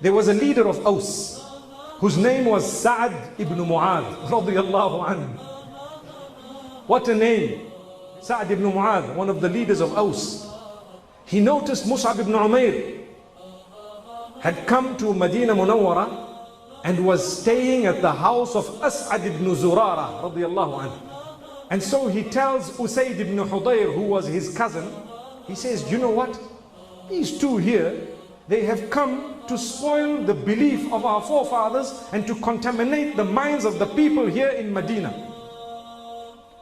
There was a leader of Aus whose name was Sa'ad ibn Mu'adh radiyallahu anhu. What a name! Sa'ad ibn Mu'adh, one of the leaders of Aus. He noticed Mus'ab ibn Umair had come to Medina Munawwara and was staying at the house of As'ad ibn Zurara radiyallahu anhu. And so he tells Usayd ibn Hudayr, who was his cousin, he says, you know what? These two here, they have come to spoil the belief of our forefathers and to contaminate the minds of the people here in Medina.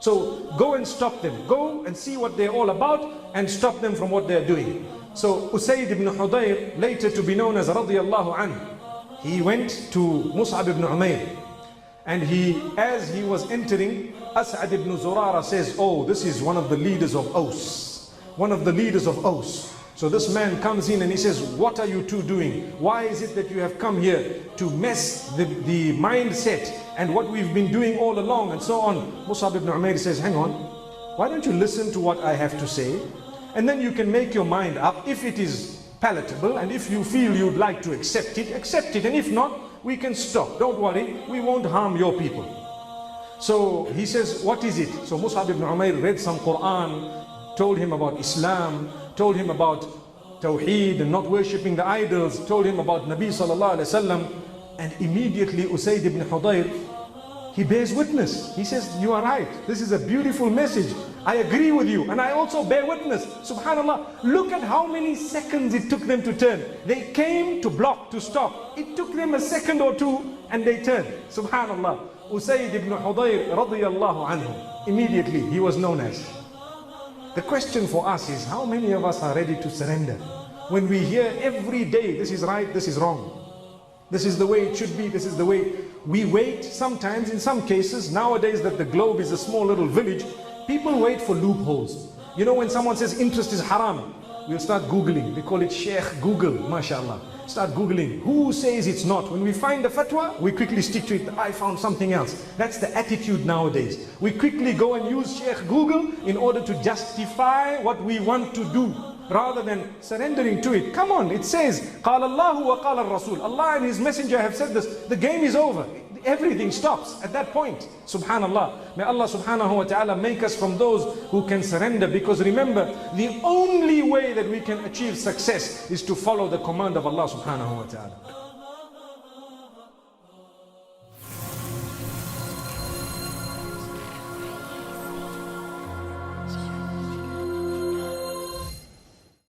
So go and stop them. Go and see what they're all about and stop them from what they're doing. So Usayd ibn Hudayr, later to be known as radiyallahu anhu, he went to Mus'ab ibn Umair, and as he was entering, As'ad ibn Zurara says, oh, this is one of the leaders of Aus. One of the leaders of Aus. So this man comes in and he says, what are you two doing? Why is it that you have come here to mess the mindset and what we've been doing all along and so on? Mus'ab ibn Umair says, hang on, why don't you listen to what I have to say? And then you can make your mind up. If it is palatable and if you feel you'd like to accept it, accept it. And if not, we can stop. Don't worry, we won't harm your people. So he says, what is it? So Mus'ab ibn Umair read some Quran, told him about Islam, told him about Tawheed and not worshipping the idols, told him about Nabi sallallahu alaihi wasallam, and immediately Usayd ibn Hudayr, he bears witness. He says, you are right. This is a beautiful message. I agree with you. And I also bear witness. Subhanallah. Look at how many seconds it took them to turn. They came to block, to stop. It took them a second or two and they turned. Subhanallah. Usayd ibn Hudayr radiyallahu anhu. Immediately he was known as. The question for us is, how many of us are ready to surrender? When we hear every day, this is right, this is wrong. This is the way it should be, this is the way. We wait sometimes, in some cases, nowadays that the globe is a small little village, people wait for loopholes. You know, when someone says interest is haram, we'll start Googling. We call it Sheikh Google, mashallah. Start Googling. Who says it's not? When we find a fatwa, we quickly stick to it. I found something else. That's the attitude nowadays. We quickly go and use Sheikh Google in order to justify what we want to do, rather than surrendering to it. Come on, it says, قال الله وقال الرسول. Allah and His Messenger have said this. The game is over. Everything stops at that point. Subhanallah. May Allah subhanahu wa ta'ala make us from those who can surrender, because remember, the only way that we can achieve success is to follow the command of Allah subhanahu wa ta'ala.